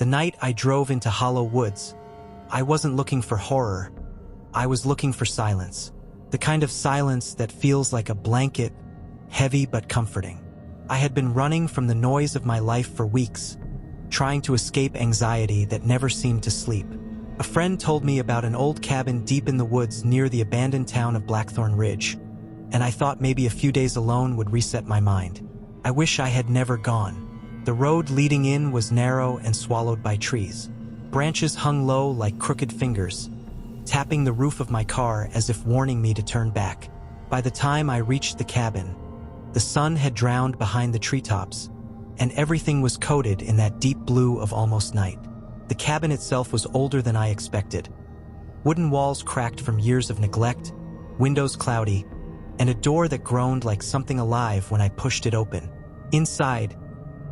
The night I drove into Hollow Woods, I wasn't looking for horror. I was looking for silence. The kind of silence that feels like a blanket, heavy but comforting. I had been running from the noise of my life for weeks, trying to escape anxiety that never seemed to sleep. A friend told me about an old cabin deep in the woods near the abandoned town of Blackthorn Ridge, and I thought maybe a few days alone would reset my mind. I wish I had never gone. The road leading in was narrow and swallowed by trees. Branches hung low like crooked fingers, tapping the roof of my car as if warning me to turn back. By the time I reached the cabin, the sun had drowned behind the treetops, and everything was coated in that deep blue of almost night. The cabin itself was older than I expected. Wooden walls cracked from years of neglect, windows cloudy, and a door that groaned like something alive when I pushed it open. Inside,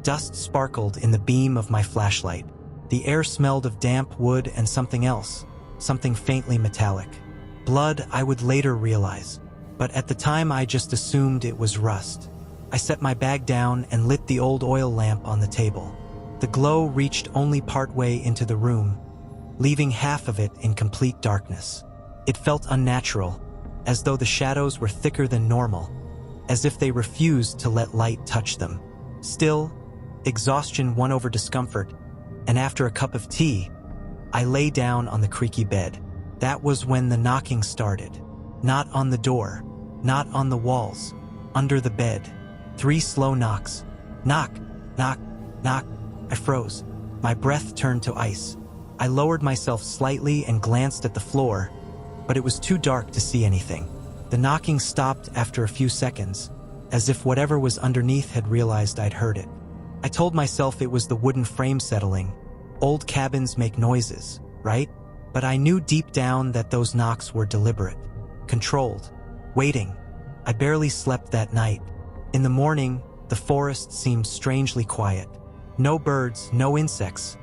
dust sparkled in the beam of my flashlight. The air smelled of damp wood and something else, something faintly metallic. Blood, I would later realize, but at the time I just assumed it was rust. I set my bag down and lit the old oil lamp on the table. The glow reached only partway into the room, leaving half of it in complete darkness. It felt unnatural, as though the shadows were thicker than normal, as if they refused to let light touch them. Still, exhaustion won over discomfort, and after a cup of tea, I lay down on the creaky bed. That was when the knocking started. Not on the door, not on the walls, under the bed. 3 slow knocks. Knock, knock, knock. I froze. My breath turned to ice. I lowered myself slightly and glanced at the floor, but it was too dark to see anything. The knocking stopped after a few seconds, as if whatever was underneath had realized I'd heard it. I told myself it was the wooden frame settling. Old cabins make noises, right? But I knew deep down that those knocks were deliberate, controlled, waiting. I barely slept that night. In the morning, the forest seemed strangely quiet. No birds, no insects,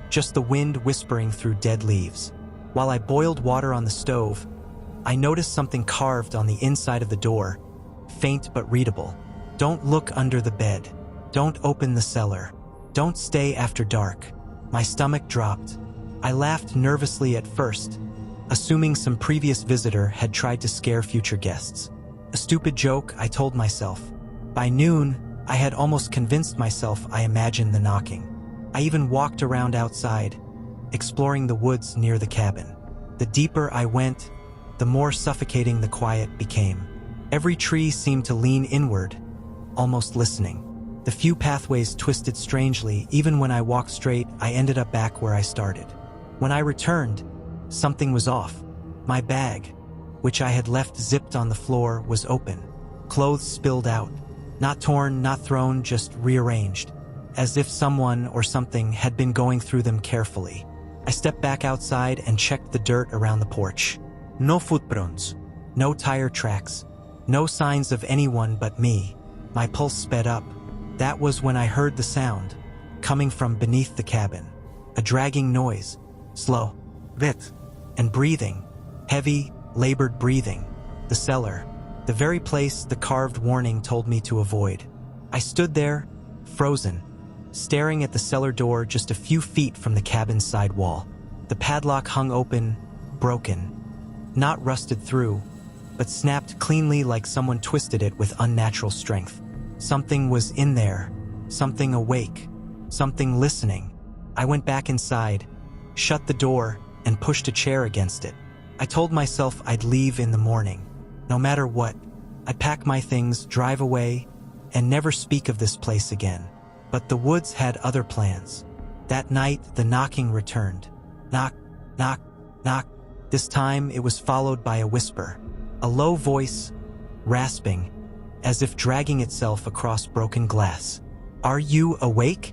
just the wind whispering through dead leaves. While I boiled water on the stove, I noticed something carved on the inside of the door, faint but readable. Don't look under the bed. Don't open the cellar. Don't stay after dark. My stomach dropped. I laughed nervously at first, assuming some previous visitor had tried to scare future guests. A stupid joke, I told myself. By noon, I had almost convinced myself I imagined the knocking. I even walked around outside, exploring the woods near the cabin. The deeper I went, the more suffocating the quiet became. Every tree seemed to lean inward, almost listening. The few pathways twisted strangely. Even when I walked straight, I ended up back where I started. When I returned, something was off. My bag, which I had left zipped on the floor, was open. Clothes spilled out. Not torn, not thrown, just rearranged, as if someone or something had been going through them carefully. I stepped back outside and checked the dirt around the porch. No footprints, no tire tracks, no signs of anyone but me. My pulse sped up. That was when I heard the sound, coming from beneath the cabin. A dragging noise, slow, bit, and breathing, heavy, labored breathing. The cellar, the very place the carved warning told me to avoid. I stood there, frozen, staring at the cellar door just a few feet from the cabin's side wall. The padlock hung open, broken, not rusted through, but snapped cleanly like someone twisted it with unnatural strength. Something was in there, something awake, something listening. I went back inside, shut the door, and pushed a chair against it. I told myself I'd leave in the morning. No matter what, I'd pack my things, drive away, and never speak of this place again. But the woods had other plans. That night, the knocking returned. Knock, knock, knock. This time, it was followed by a whisper. A low voice, rasping, as if dragging itself across broken glass. Are you awake?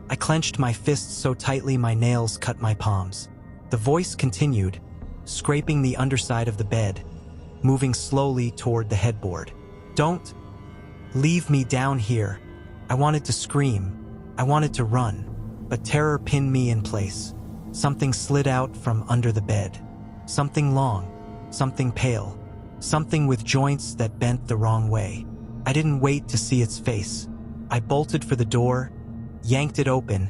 I clenched my fists so tightly my nails cut my palms. The voice continued, scraping the underside of the bed, moving slowly toward the headboard. Don't leave me down here. I wanted to scream. I wanted to run, but terror pinned me in place. Something slid out from under the bed. Something long, something pale, something with joints that bent the wrong way. I didn't wait to see its face. I bolted for the door, yanked it open,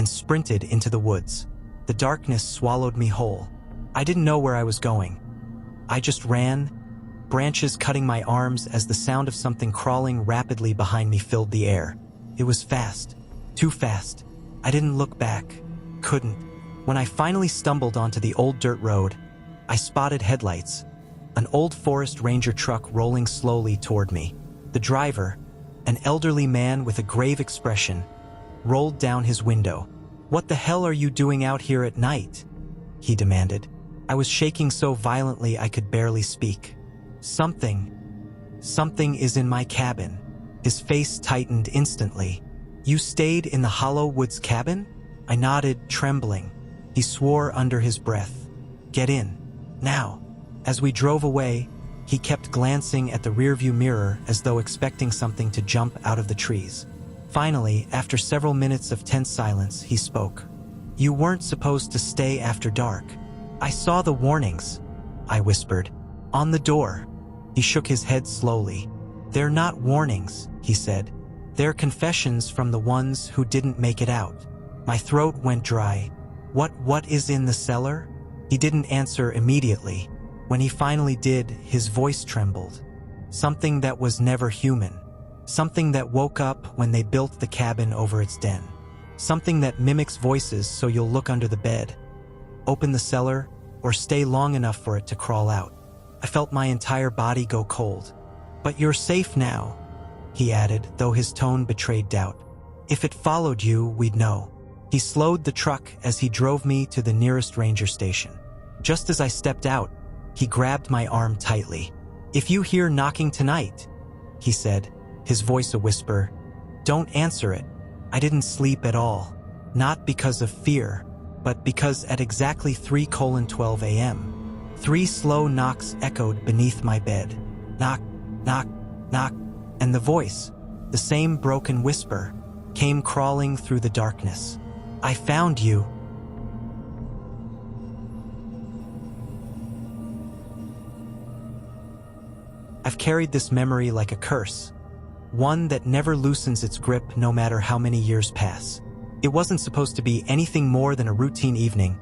and sprinted into the woods. The darkness swallowed me whole. I didn't know where I was going. I just ran, branches cutting my arms as the sound of something crawling rapidly behind me filled the air. It was fast, too fast. I didn't look back, couldn't. When I finally stumbled onto the old dirt road, I spotted headlights, an old forest ranger truck rolling slowly toward me. The driver, an elderly man with a grave expression, rolled down his window. "What the hell are you doing out here at night?" he demanded. I was shaking so violently I could barely speak. Something is in my cabin." His face tightened instantly. "You stayed in the Hollow Woods cabin?" I nodded, trembling. He swore under his breath. "Get in, now." As we drove away, he kept glancing at the rearview mirror as though expecting something to jump out of the trees. Finally, after several minutes of tense silence, he spoke. "You weren't supposed to stay after dark." "I saw the warnings," I whispered. "On the door." He shook his head slowly. "They're not warnings," he said. "They're confessions from the ones who didn't make it out." My throat went dry. What is in the cellar?" He didn't answer immediately. When he finally did, his voice trembled. "Something that was never human. Something that woke up when they built the cabin over its den. Something that mimics voices so you'll look under the bed, open the cellar, or stay long enough for it to crawl out." I felt my entire body go cold. "But you're safe now," he added, though his tone betrayed doubt. "If it followed you, we'd know." He slowed the truck as he drove me to the nearest ranger station. Just as I stepped out, he grabbed my arm tightly. "If you hear knocking tonight," he said, his voice a whisper, "don't answer it." I didn't sleep at all, not because of fear, but because at exactly 3:12 a.m., 3 slow knocks echoed beneath my bed. Knock, knock, knock, and the voice, the same broken whisper, came crawling through the darkness. "I found you." I've carried this memory like a curse, one that never loosens its grip no matter how many years pass. It wasn't supposed to be anything more than a routine evening,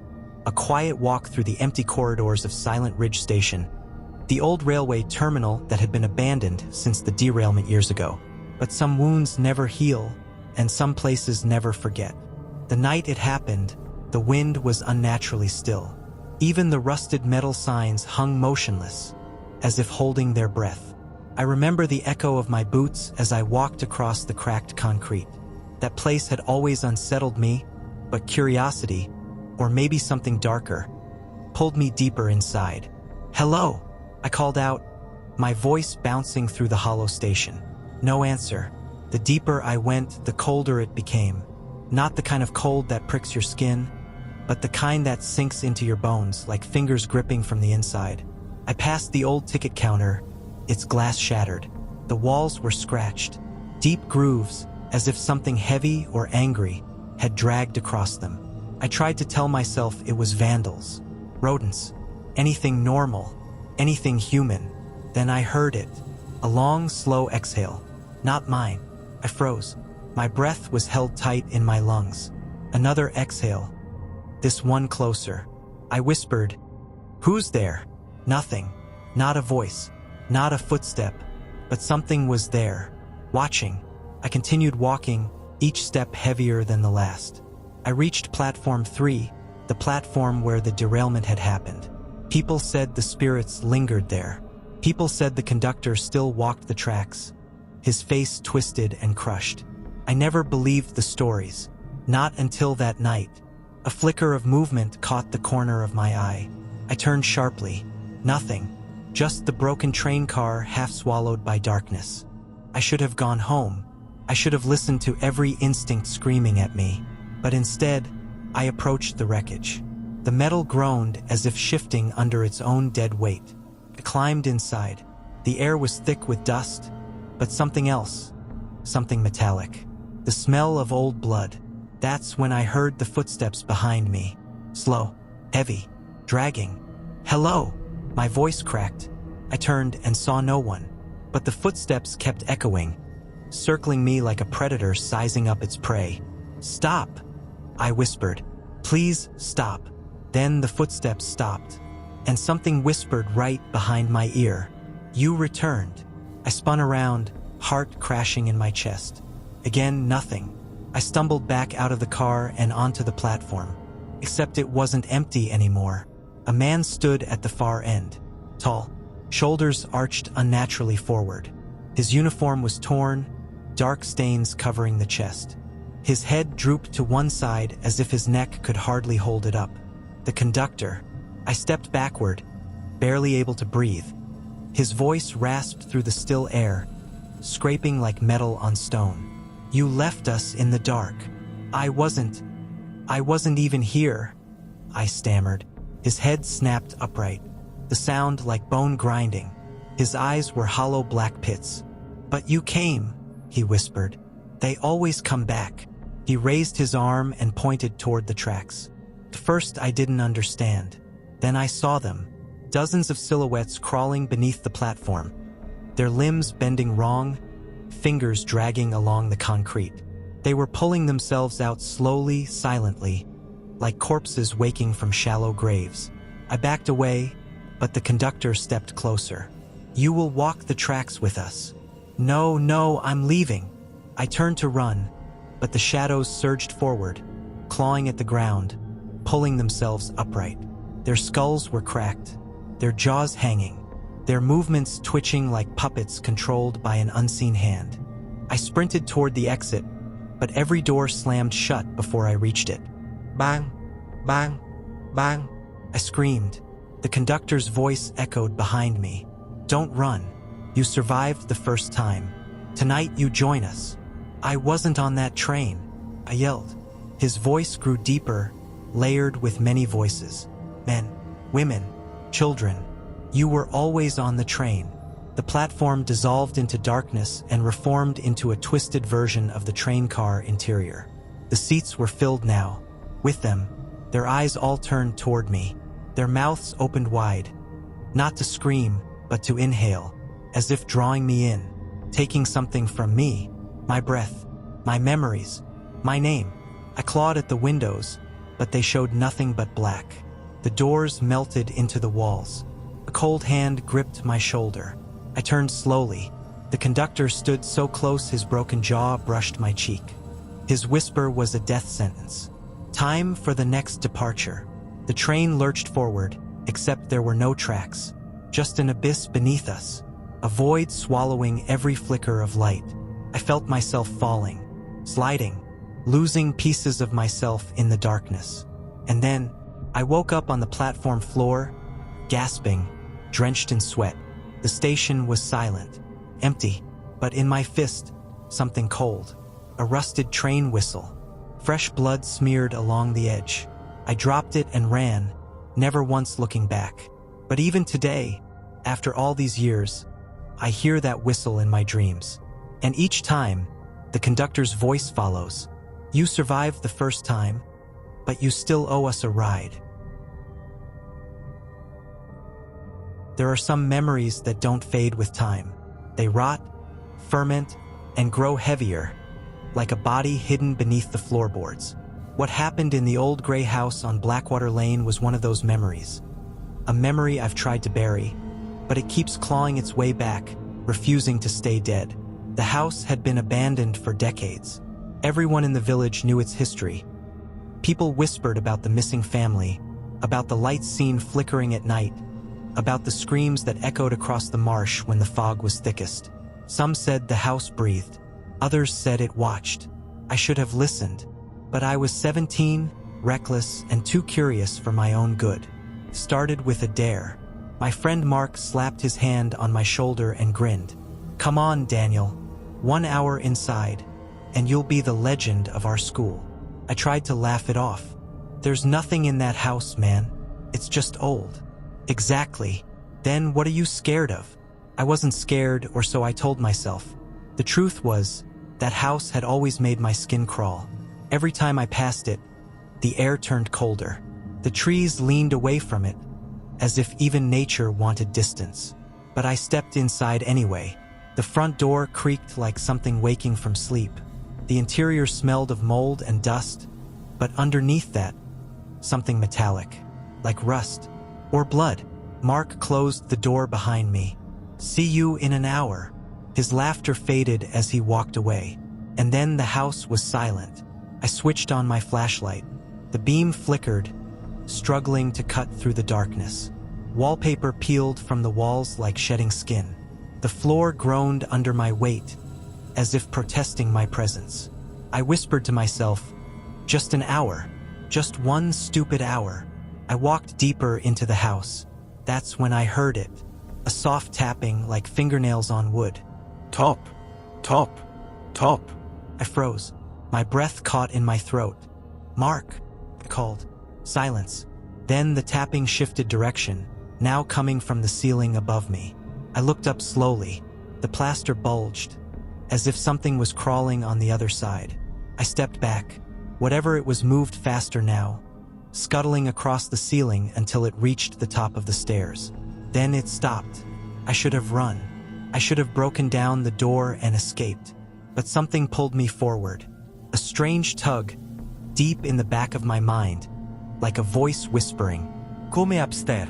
a quiet walk through the empty corridors of Silent Ridge Station, the old railway terminal that had been abandoned since the derailment years ago. But some wounds never heal, and some places never forget. The night it happened, the wind was unnaturally still. Even the rusted metal signs hung motionless, as if holding their breath. I remember the echo of my boots as I walked across the cracked concrete. That place had always unsettled me, but curiosity, or maybe something darker, pulled me deeper inside. "Hello," I called out, my voice bouncing through the hollow station. No answer. The deeper I went, the colder it became. Not the kind of cold that pricks your skin, but the kind that sinks into your bones like fingers gripping from the inside. I passed the old ticket counter, its glass shattered. The walls were scratched, deep grooves, as if something heavy or angry had dragged across them. I tried to tell myself it was vandals, rodents, anything normal, anything human. Then I heard it, a long, slow exhale. Not mine. I froze. My breath was held tight in my lungs. Another exhale. This one closer. I whispered, "Who's there?" Nothing. Not a voice. Not a footstep. But something was there, watching. I continued walking, each step heavier than the last. I reached platform 3, the platform where the derailment had happened. People said the spirits lingered there. People said the conductor still walked the tracks, his face twisted and crushed. I never believed the stories, not until that night. A flicker of movement caught the corner of my eye. I turned sharply. Nothing, just the broken train car half swallowed by darkness. I should have gone home. I should have listened to every instinct screaming at me. But instead, I approached the wreckage. The metal groaned as if shifting under its own dead weight. I climbed inside. The air was thick with dust, but something else, something metallic. The smell of old blood. That's when I heard the footsteps behind me. Slow, heavy, dragging. "Hello!" My voice cracked. I turned and saw no one, but the footsteps kept echoing, circling me like a predator sizing up its prey. "Stop!" I whispered, "Please stop." Then the footsteps stopped, and something whispered right behind my ear, "You returned." I spun around, heart crashing in my chest. Again, nothing. I stumbled back out of the car and onto the platform. Except it wasn't empty anymore. A man stood at the far end, tall, shoulders arched unnaturally forward. His uniform was torn, dark stains covering the chest. His head drooped to one side as if his neck could hardly hold it up. The conductor. I stepped backward, barely able to breathe. His voice rasped through the still air, scraping like metal on stone. "You left us in the dark." I wasn't even here," I stammered. His head snapped upright, the sound like bone grinding. His eyes were hollow black pits. "But you came," he whispered. "They always come back." He raised his arm and pointed toward the tracks. At first I didn't understand. Then I saw them, dozens of silhouettes crawling beneath the platform, their limbs bending wrong, fingers dragging along the concrete. They were pulling themselves out slowly, silently, like corpses waking from shallow graves. I backed away, but the conductor stepped closer. "You will walk the tracks with us." No, I'm leaving." I turned to run, but the shadows surged forward, clawing at the ground, pulling themselves upright. Their skulls were cracked, their jaws hanging, their movements twitching like puppets controlled by an unseen hand. I sprinted toward the exit, but every door slammed shut before I reached it. "Bang! Bang! Bang!" I screamed. The conductor's voice echoed behind me. "Don't run. You survived the first time. Tonight you join us." "I wasn't on that train," I yelled. His voice grew deeper, layered with many voices. "Men, women, children. You were always on the train." The platform dissolved into darkness and reformed into a twisted version of the train car interior. The seats were filled now. With them, their eyes all turned toward me, their mouths opened wide, not to scream, but to inhale, as if drawing me in, taking something from me, my breath, my memories, my name. I clawed at the windows, but they showed nothing but black. The doors melted into the walls. A cold hand gripped my shoulder. I turned slowly. The conductor stood so close his broken jaw brushed my cheek. His whisper was a death sentence. Time for the next departure. The train lurched forward, except there were no tracks, just an abyss beneath us, a void swallowing every flicker of light. I felt myself falling, sliding, losing pieces of myself in the darkness. And then, I woke up on the platform floor, gasping, drenched in sweat. The station was silent, empty, but in my fist, something cold. A rusted train whistle. Fresh blood smeared along the edge. I dropped it and ran, never once looking back. But even today, after all these years, I hear that whistle in my dreams. And each time, the conductor's voice follows. "You survived the first time, but you still owe us a ride." There are some memories that don't fade with time. They rot, ferment, and grow heavier, like a body hidden beneath the floorboards. What happened in the old gray house on Blackwater Lane was one of those memories. A memory I've tried to bury, but it keeps clawing its way back, refusing to stay dead. The house had been abandoned for decades. Everyone in the village knew its history. People whispered about the missing family, about the lights seen flickering at night, about the screams that echoed across the marsh when the fog was thickest. Some said the house breathed. Others said it watched. I should have listened, but I was 17, reckless, and too curious for my own good. Started with a dare. My friend Mark slapped his hand on my shoulder and grinned. "Come on, Daniel. 1 hour inside, and you'll be the legend of our school." I tried to laugh it off. "There's nothing in that house, man. It's just old." "Exactly. Then what are you scared of?" I wasn't scared, or so I told myself. The truth was, that house had always made my skin crawl. Every time I passed it, the air turned colder. The trees leaned away from it, as if even nature wanted distance. But I stepped inside anyway. The front door creaked like something waking from sleep. The interior smelled of mold and dust, But underneath that, something metallic, like rust or blood. Mark closed the door behind me. "See you in an hour." His laughter faded as he walked away, and then the house was silent. I switched on my flashlight. The beam flickered, struggling to cut through the darkness. Wallpaper peeled from the walls like shedding skin. The floor groaned under my weight, as if protesting my presence. I whispered to myself, "Just an hour. Just one stupid hour." I walked deeper into the house. That's when I heard it. A soft tapping like fingernails on wood. "Top, top, top." I froze. My breath caught in my throat. "Mark," I called. Silence. Then the tapping shifted direction, now coming from the ceiling above me. I looked up slowly. The plaster bulged, as if something was crawling on the other side. I stepped back. Whatever it was moved faster now, scuttling across the ceiling until it reached the top of the stairs. Then it stopped. I should have run. I should have broken down the door and escaped. But something pulled me forward. A strange tug, deep in the back of my mind, like a voice whispering, "Come upstairs."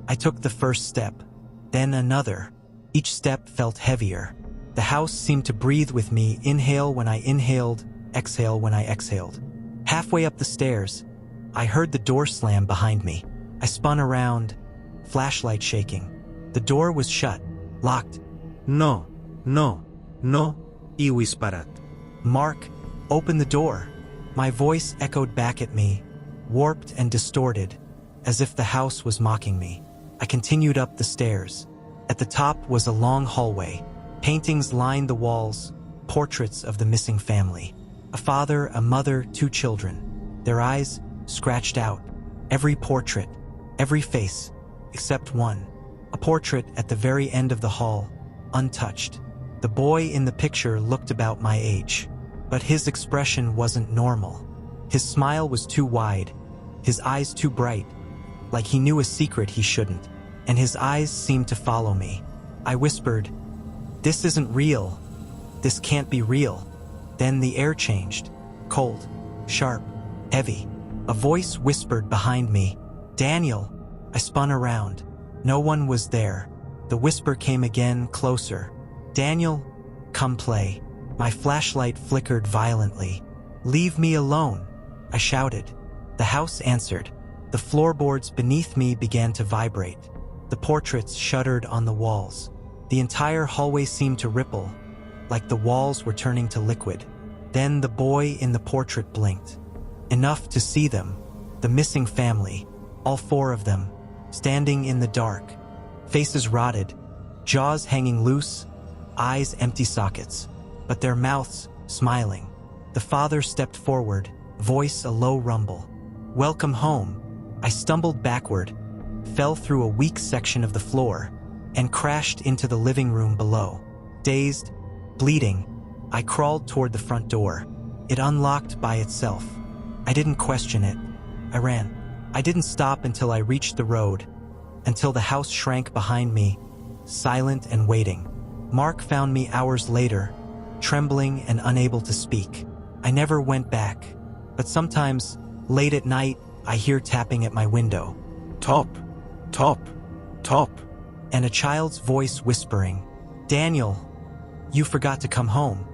I took the first step, then another. Each step felt heavier. The house seemed to breathe with me, inhale when I inhaled, exhale when I exhaled. Halfway up the stairs, I heard the door slam behind me. I spun around, flashlight shaking. The door was shut, locked. "No, no, no," he whispered. "Mark, open the door." My voice echoed back at me, warped and distorted, as if the house was mocking me. I continued up the stairs. At the top was a long hallway. Paintings lined the walls, portraits of the missing family. A father, a mother, 2 children. Their eyes scratched out. Every portrait, every face, except one. A portrait at the very end of the hall, untouched. The boy in the picture looked about my age, but his expression wasn't normal. His smile was too wide, his eyes too bright, like he knew a secret he shouldn't, and his eyes seemed to follow me. I whispered, "This isn't real. This can't be real." Then the air changed, cold, sharp, heavy. A voice whispered behind me, "Daniel." I spun around. No one was there. The whisper came again, closer. "Daniel, come play." My flashlight flickered violently. "Leave me alone," I shouted. The house answered. The floorboards beneath me began to vibrate. The portraits shuddered on the walls. The entire hallway seemed to ripple, like the walls were turning to liquid. Then the boy in the portrait blinked. Enough to see them, the missing family, all 4 of them, standing in the dark, faces rotted, jaws hanging loose, eyes empty sockets, but their mouths smiling. The father stepped forward, voice a low rumble. "Welcome home." I stumbled backward, fell through a weak section of the floor, and crashed into the living room below. Dazed, bleeding, I crawled toward the front door. It unlocked by itself. I didn't question it. I ran. I didn't stop until I reached the road, until the house shrank behind me, silent and waiting. Mark found me hours later, trembling and unable to speak. I never went back, but sometimes, late at night, I hear tapping at my window. "Top, top, top." And a child's voice whispering, "Daniel, you forgot to come home."